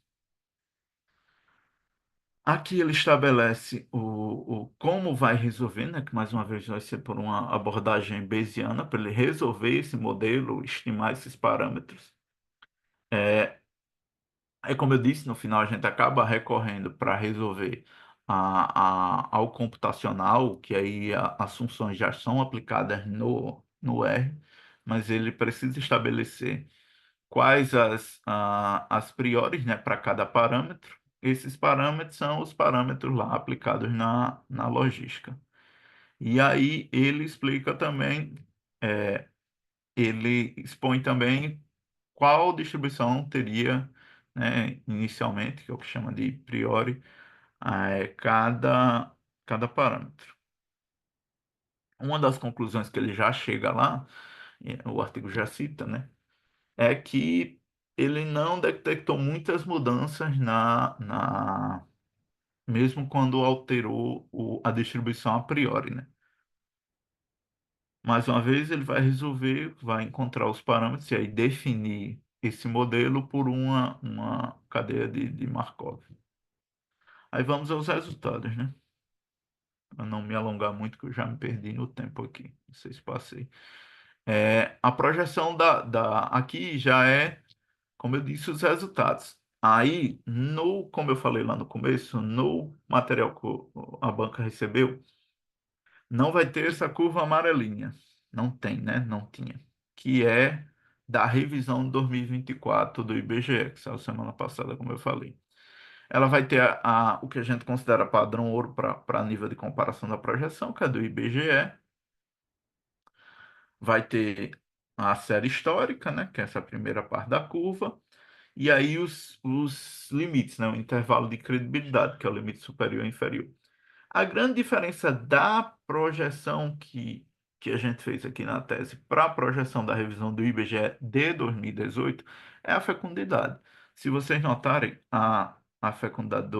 Aqui ele estabelece o como vai resolver, né, que mais uma vez vai ser por uma abordagem bayesiana, para ele resolver esse modelo, estimar esses parâmetros. Aí, como eu disse, no final a gente acaba recorrendo para resolver ao computacional, que aí as funções já são aplicadas no R, mas ele precisa estabelecer quais as priores, né, para cada parâmetro. Esses parâmetros são os parâmetros lá aplicados na logística. E aí ele explica também, ele expõe também qual distribuição teria, né, inicialmente, que é o que chama de priori, cada parâmetro. Uma das conclusões que ele já chega lá, o artigo já cita, né, é que ele não detectou muitas mudanças mesmo quando alterou a distribuição a priori, né? Mais uma vez, ele vai resolver, vai encontrar os parâmetros e aí definir esse modelo por uma cadeia de Markov. Aí vamos aos resultados, né? Para não me alongar muito, que eu já me perdi no tempo aqui. Não sei se passei. A projeção aqui já é, como eu disse, os resultados. Aí, como eu falei lá no começo, no material que a banca recebeu, não vai ter essa curva amarelinha. Não tem, né? Não tinha. Que é da revisão de 2024 do IBGE, que saiu semana passada, como eu falei. Ela vai ter o que a gente considera padrão ouro para nível de comparação da projeção, que é do IBGE. Vai ter a série histórica, né? Que é essa primeira parte da curva. E aí os limites, né? O intervalo de credibilidade, que é o limite superior e inferior. A grande diferença da projeção que a gente fez aqui na tese para a projeção da revisão do IBGE de 2018 é a fecundidade. Se vocês notarem, a fecundidade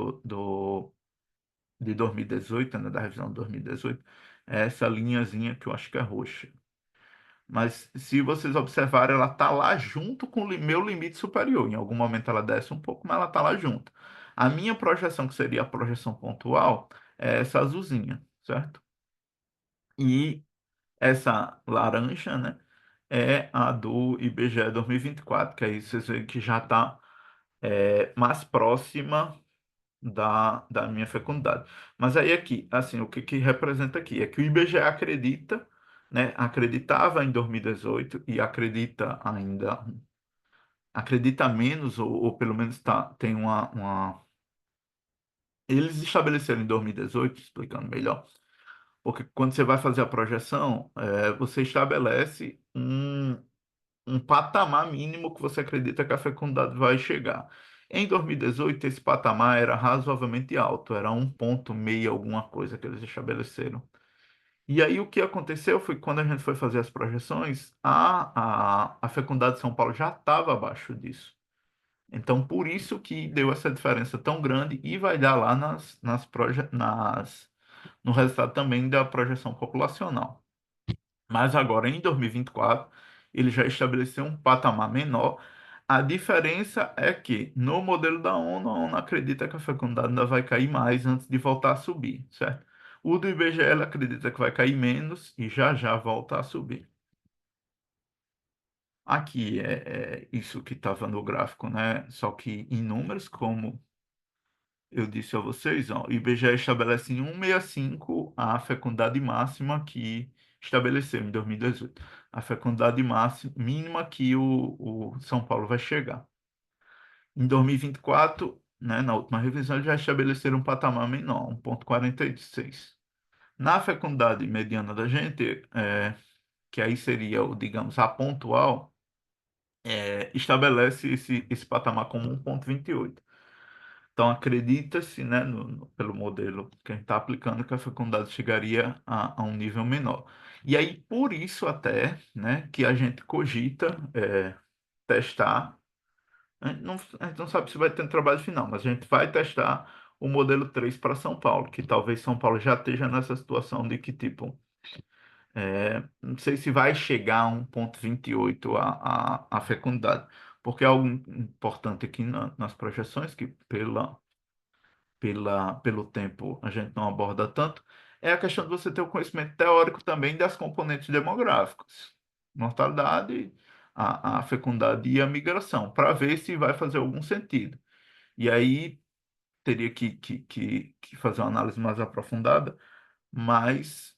de 2018, né, da revisão de 2018, é essa linhazinha que eu acho que é roxa. Mas se vocês observarem, ela está lá junto com o meu limite superior. Em algum momento ela desce um pouco, mas ela está lá junto. A minha projeção, que seria a projeção pontual, é essa azulzinha, certo? E essa laranja, né, é a do IBGE 2024, que aí vocês veem que já está mais próxima da minha fecundidade. Mas aí aqui, assim, o que representa aqui é que o IBGE acredita, né, acreditava em 2018 e acredita ainda, acredita menos, ou pelo menos tem Eles estabeleceram em 2018, explicando melhor, porque quando você vai fazer a projeção, você estabelece um patamar mínimo que você acredita que a fecundidade vai chegar. Em 2018, esse patamar era razoavelmente alto, era 1,6 alguma coisa que eles estabeleceram. E aí o que aconteceu foi que quando a gente foi fazer as projeções, a fecundidade de São Paulo já estava abaixo disso. Então, por isso que deu essa diferença tão grande e vai dar lá no resultado também da projeção populacional. Mas agora, em 2024, ele já estabeleceu um patamar menor. A diferença é que, no modelo da ONU, a ONU acredita que a fecundidade ainda vai cair mais antes de voltar a subir, certo? O do IBGE ele acredita que vai cair menos e já já volta a subir. Aqui é isso que estava no gráfico, né? Só que em números, como eu disse a vocês, ó, o IBGE estabelece em 1,65 a fecundidade máxima que estabeleceu em 2018. A fecundidade máxima, mínima que o São Paulo vai chegar. Em 2024, né, na última revisão, eles já estabeleceram um patamar menor, 1,46. Na fecundidade mediana da gente, que aí seria, digamos, a pontual, estabelece esse patamar como 1,28. Então, acredita-se, né, pelo modelo que a gente está aplicando, que a fecundidade chegaria a um nível menor. E aí, por isso até, né, que a gente cogita testar. A gente não sabe se vai ter um trabalho final, mas a gente vai testar o modelo 3 para São Paulo, que talvez São Paulo já esteja nessa situação de que, tipo, não sei se vai chegar a 1,28 a fecundidade, porque é algo importante aqui nas projeções, que pelo tempo a gente não aborda tanto, é a questão de você ter o conhecimento teórico também das componentes demográficas, mortalidade, a fecundidade e a migração, para ver se vai fazer algum sentido. E aí teria que fazer uma análise mais aprofundada, mas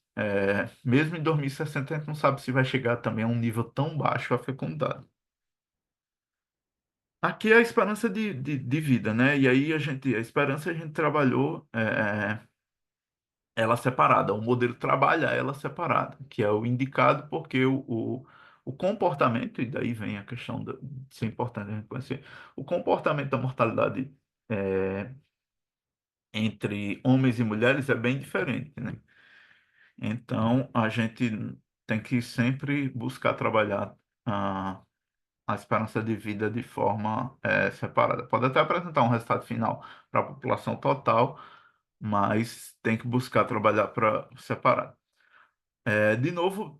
mesmo em 2060 a gente não sabe se vai chegar também a um nível tão baixo a fecundidade. Aqui é a esperança de vida, né? E aí a esperança a gente trabalhou ela separada, o modelo trabalha ela separada, que é o indicado porque o comportamento, e daí vem a questão de ser importante a gente conhecer, o comportamento da mortalidade é, entre homens e mulheres é bem diferente, né? Então, a gente tem que sempre buscar trabalhar a esperança de vida de forma separada. Pode até apresentar um resultado final para a população total, mas tem que buscar trabalhar para separar. De novo,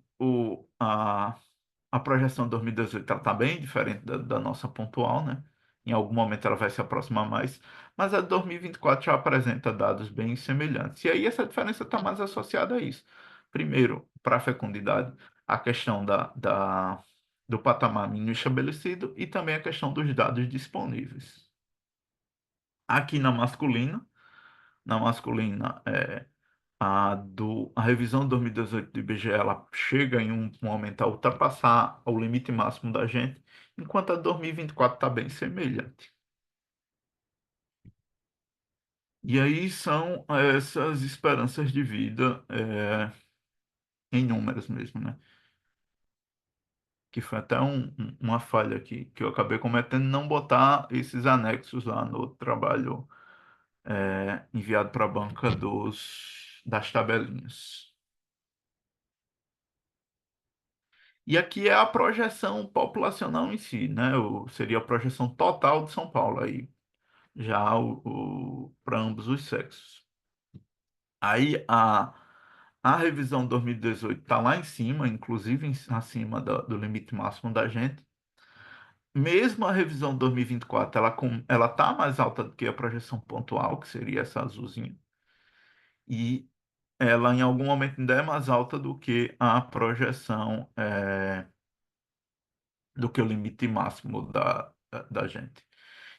a projeção de 2018 está bem diferente da nossa pontual, né? Em algum momento ela vai se aproximar mais, mas a de 2024 já apresenta dados bem semelhantes. E aí essa diferença está mais associada a isso. Primeiro, para a fecundidade, a questão do patamar mínimo estabelecido e também a questão dos dados disponíveis. Aqui na masculina, a revisão de 2018 do IBGE ela chega em um momento a ultrapassar o limite máximo da gente, enquanto a de 2024 está bem semelhante. E aí são essas esperanças de vida em números mesmo, né? Que foi até uma falha aqui que eu acabei cometendo, não botar esses anexos lá no trabalho enviado para a banca das tabelinhas. E aqui é a projeção populacional em si, né? Seria a projeção total de São Paulo, aí já para ambos os sexos. Aí a revisão 2018 está lá em cima, inclusive acima do limite máximo da gente. Mesmo a revisão 2024, ela está mais alta do que a projeção pontual, que seria essa azulzinha. E ela, em algum momento, ainda é mais alta do que a projeção, do que o limite máximo da gente.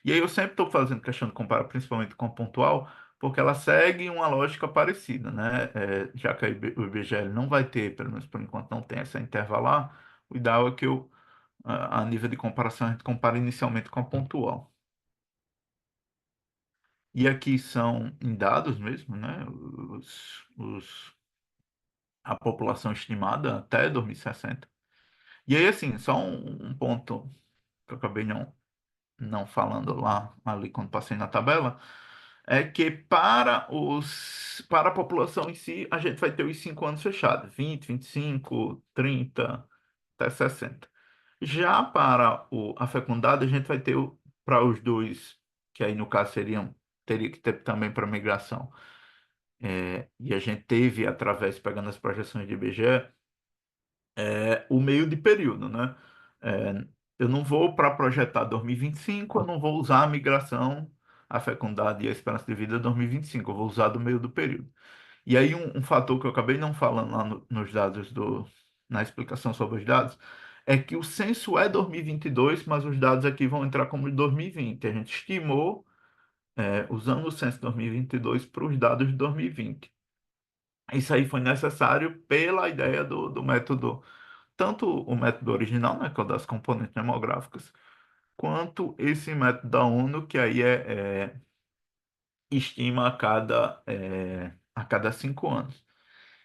E aí eu sempre estou fazendo questão de comparar, principalmente com a pontual, porque ela segue uma lógica parecida, né? Já que o IBGE não vai ter, pelo menos por enquanto não tem essa intervalar, o ideal é que a nível de comparação a gente compare inicialmente com a pontual. E aqui são em dados mesmo, né? A população estimada até 2060. E aí, assim, só um ponto que eu acabei não falando lá, ali quando passei na tabela, é que para a população em si, a gente vai ter os 5 anos fechados, 20, 25, 30, até 60. Já para a fecundada, a gente vai ter para os dois, que aí no caso teria que ter também para migração. E a gente teve, através, pegando as projeções de IBGE, o meio de período, né? É, eu não vou para projetar 2025, eu não vou usar a migração, a fecundidade e a esperança de vida 2025, eu vou usar do meio do período. E aí um fator que eu acabei não falando lá nos dados na explicação sobre os dados, é que o censo é 2022, mas os dados aqui vão entrar como de 2020. A gente estimou, usando o censo 2022 para os dados de 2020. Isso aí foi necessário pela ideia do método, tanto o método original, né, que é o das componentes demográficas, quanto esse método da ONU, que aí estima a cada 5 anos.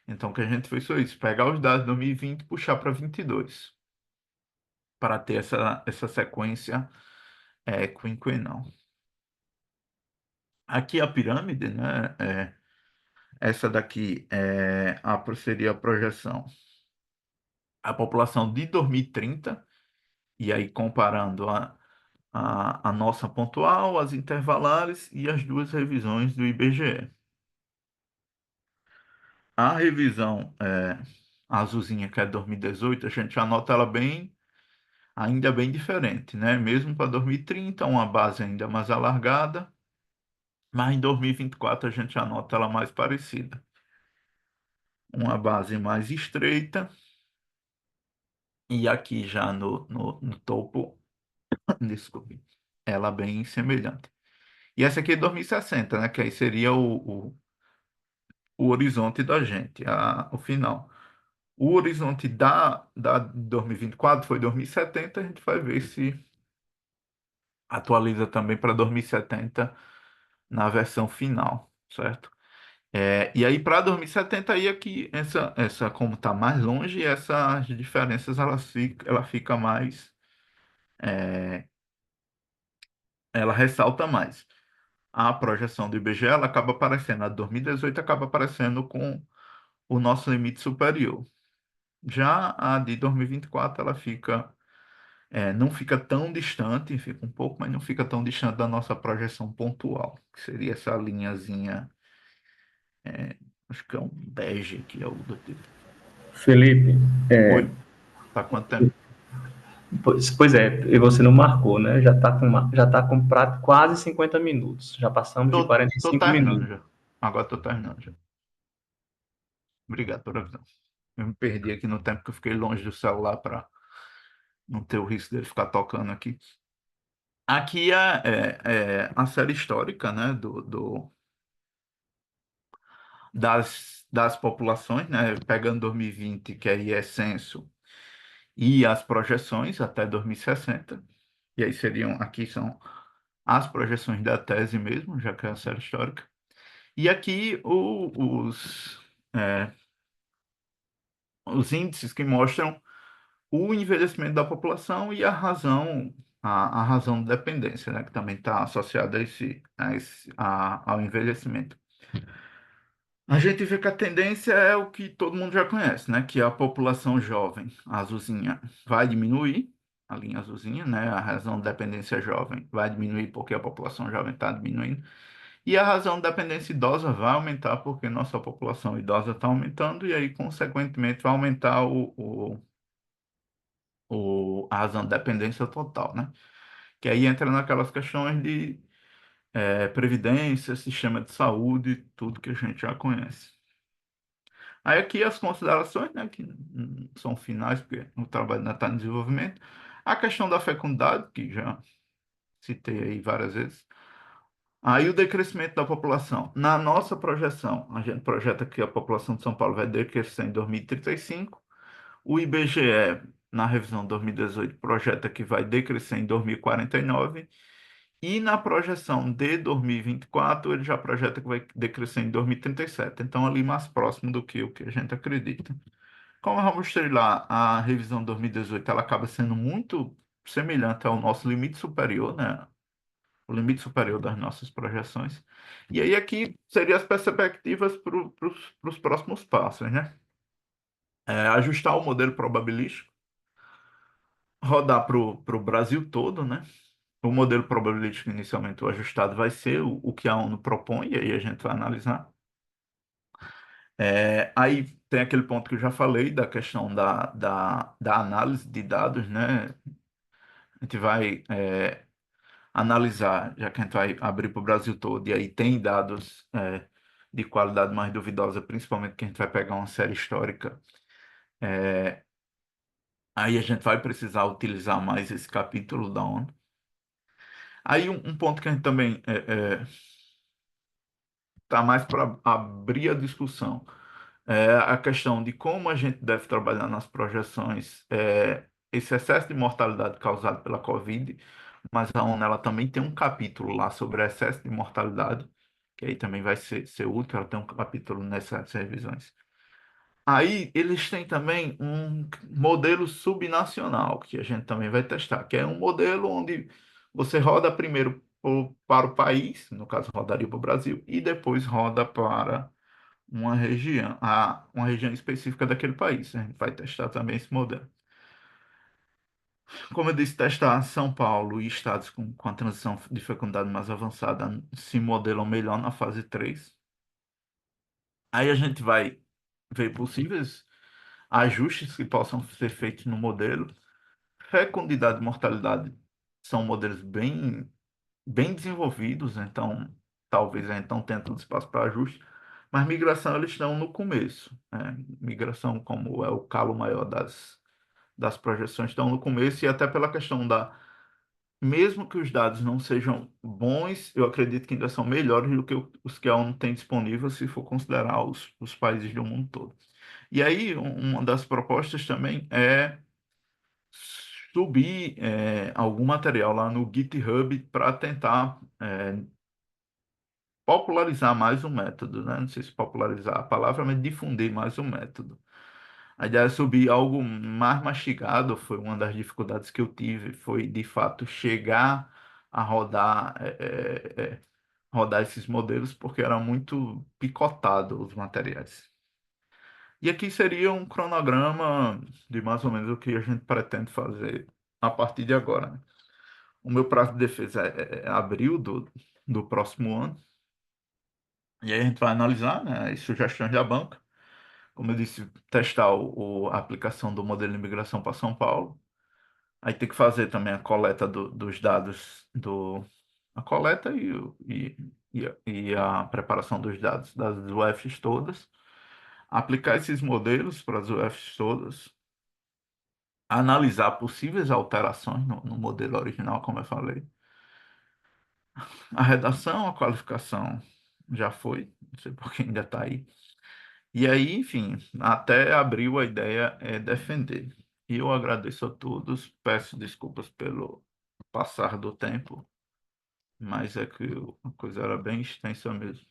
Então, o que a gente fez foi isso, pegar os dados de 2020 e puxar para 22, para ter essa sequência quinquenal. Aqui a pirâmide, né, essa daqui seria a projeção, a população de 2030, e aí comparando a nossa pontual, as intervalares e as duas revisões do IBGE. A revisão azulzinha, que é 2018, a gente anota ela bem, ainda bem diferente, né? Mesmo para 2030, uma base ainda mais alargada, mas em 2024 a gente anota ela mais parecida. Uma base mais estreita, e aqui já no topo, desculpe, ela bem semelhante. E essa aqui é 2060, né? Que aí seria o horizonte da gente, o final. O horizonte da 2024 foi 2070, a gente vai ver se atualiza também para 2070 na versão final, certo? E aí para 2070 aí é que essa como está mais longe, essas diferenças ela fica mais, ela ressalta mais. A projeção do IBGE ela acaba aparecendo, a de 2018 acaba aparecendo com o nosso limite superior. Já a de 2024 ela fica, não fica tão distante, fica um pouco, mas não fica tão distante da nossa projeção pontual, que seria essa linhazinha, acho que é um bege que é o do tipo. Felipe, Oi, tá quanto tempo? pois é, e você não marcou, né? Já tá com quase 50 minutos. Já passamos de Tô 45 terminando minutos. já. Agora tô terminando já. Obrigado pela avisão. Eu me perdi aqui no tempo que eu fiquei longe do celular para não ter o risco dele ficar tocando aqui. Aqui é a série histórica, né, das populações, né, pegando 2020, que aí é censo, e as projeções até 2060. E aí aqui são as projeções da tese mesmo, já que é a série histórica. E aqui é, os índices que mostram o envelhecimento da população e a razão da dependência, né, que também está associada ao envelhecimento. A gente vê que a tendência é o que todo mundo já conhece, né, que a população jovem, a azulzinha, vai diminuir, a linha azulzinha, né, a razão da dependência jovem vai diminuir porque a população jovem está diminuindo, e a razão da dependência idosa vai aumentar porque nossa população idosa está aumentando, e aí, consequentemente, vai aumentar a razão da dependência total, né? Que aí entra naquelas questões de previdência, sistema de saúde, tudo que a gente já conhece. Aí aqui as considerações, né, que são finais, porque o trabalho ainda está em desenvolvimento. A questão da fecundidade, que já citei aí várias vezes. Aí o decrescimento da população. Na nossa projeção, a gente projeta que a população de São Paulo vai decrescer em 2035. O IBGE, na revisão 2018, projeta que vai decrescer em 2049. E na projeção de 2024, ele já projeta que vai decrescer em 2037. Então, ali mais próximo do que o que a gente acredita. Como eu mostrei lá, a revisão 2018 ela acaba sendo muito semelhante ao nosso limite superior, né? O limite superior das nossas projeções. E aí aqui seriam as perspectivas para os próximos passos, né? Ajustar o modelo probabilístico, rodar para o Brasil todo, né? O modelo probabilístico inicialmente o ajustado vai ser o que a ONU propõe, e aí a gente vai analisar. Aí tem aquele ponto que eu já falei da questão da análise de dados, né? A gente vai analisar, já que a gente vai abrir para o Brasil todo, e aí tem dados de qualidade mais duvidosa, principalmente que a gente vai pegar uma série histórica. Aí a gente vai precisar utilizar mais esse capítulo da ONU. Aí um ponto que a gente também está mais para abrir a discussão. A questão de como a gente deve trabalhar nas projeções, esse excesso de mortalidade causado pela Covid, mas a ONU ela também tem um capítulo lá sobre excesso de mortalidade, que aí também vai ser útil, ela tem um capítulo nessas revisões. Aí eles têm também um modelo subnacional, que a gente também vai testar, que é um modelo onde você roda primeiro para o país, no caso rodaria para o Brasil, e depois roda para uma região específica daquele país. A gente vai testar também esse modelo. Como eu disse, testar São Paulo e estados com a transição de fecundidade mais avançada se modelam melhor na fase 3. Aí a gente vai ver possíveis ajustes que possam ser feitos no modelo. Fecundidade e mortalidade são modelos bem desenvolvidos, então talvez a gente não tenha tanto espaço para ajuste, mas migração eles estão no começo, né? Migração, como é o calo maior das projeções, estão no começo, e até pela questão mesmo que os dados não sejam bons, eu acredito que ainda são melhores do que os que a ONU tem disponível, se for considerar os países do mundo todo. E aí, uma das propostas também é subir algum material lá no GitHub para tentar popularizar mais o método, né? Não sei se popularizar a palavra, mas difundir mais o método. A ideia é subir algo mais mastigado, foi uma das dificuldades que eu tive, foi de fato chegar a rodar esses modelos, porque era muito picotado os materiais. E aqui seria um cronograma de mais ou menos o que a gente pretende fazer a partir de agora, né? O meu prazo de defesa é abril do próximo ano. E aí a gente vai analisar, né, as sugestões da banca. Como eu disse, testar a aplicação do modelo de imigração para São Paulo. Aí tem que fazer também a coleta dos dados, a coleta e a preparação dos dados das UFs todas. Aplicar esses modelos para as UFs todas. Analisar possíveis alterações no modelo original, como eu falei. A redação, a qualificação já foi, não sei por que ainda está aí. E aí, enfim, até abril a ideia é defender. E eu agradeço a todos, peço desculpas pelo passar do tempo, mas é que a coisa era bem extensa mesmo.